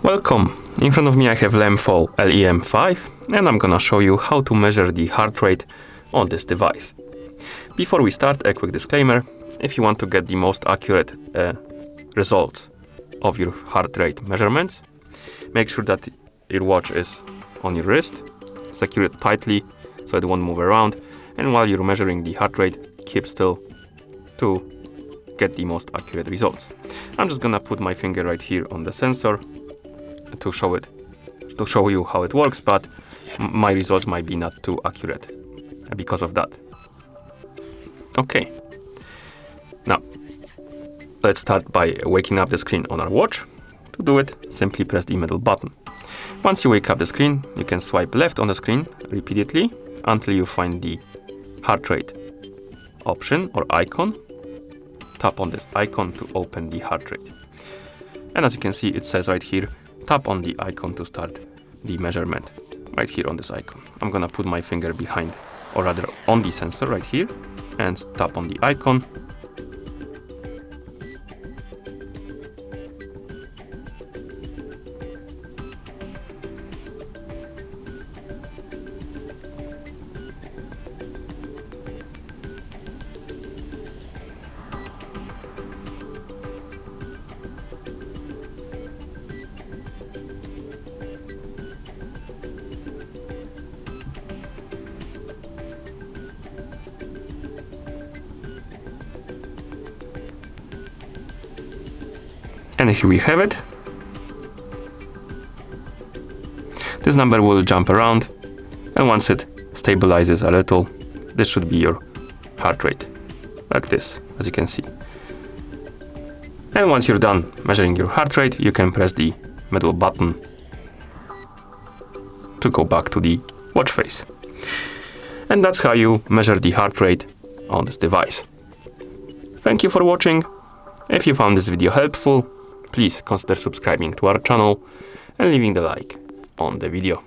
Welcome! In front of me I have LEMFO LEM5 and I'm gonna show you how to measure the heart rate on this device. Before we start, a quick disclaimer. If you want to get the most accurate results of your heart rate measurements, make sure that your watch is on your wrist, secure it tightly so it won't move around, and while you're measuring the heart rate, keep still to get the most accurate results. I'm just gonna put my finger right here on the sensor to show you how it works, but my results might be not too accurate because of that. Okay, now let's start by waking up the screen on our watch. To do it, simply press the middle button. Once you wake up the screen, you can swipe left on the screen repeatedly until you find the heart rate option or icon. Tap on this icon to open the heart rate. And as you can see, it says right here, tap on the icon to start the measurement, right here on this icon. I'm gonna put my finger behind, or rather on the sensor right here, and tap on the icon. And here we have it. This number will jump around, and once it stabilizes a little, this should be your heart rate, like this, as you can see. And once you're done measuring your heart rate, you can press the middle button to go back to the watch face. And that's how you measure the heart rate on this device. Thank you for watching. If you found this video helpful, please consider subscribing to our channel and leaving the like on the video.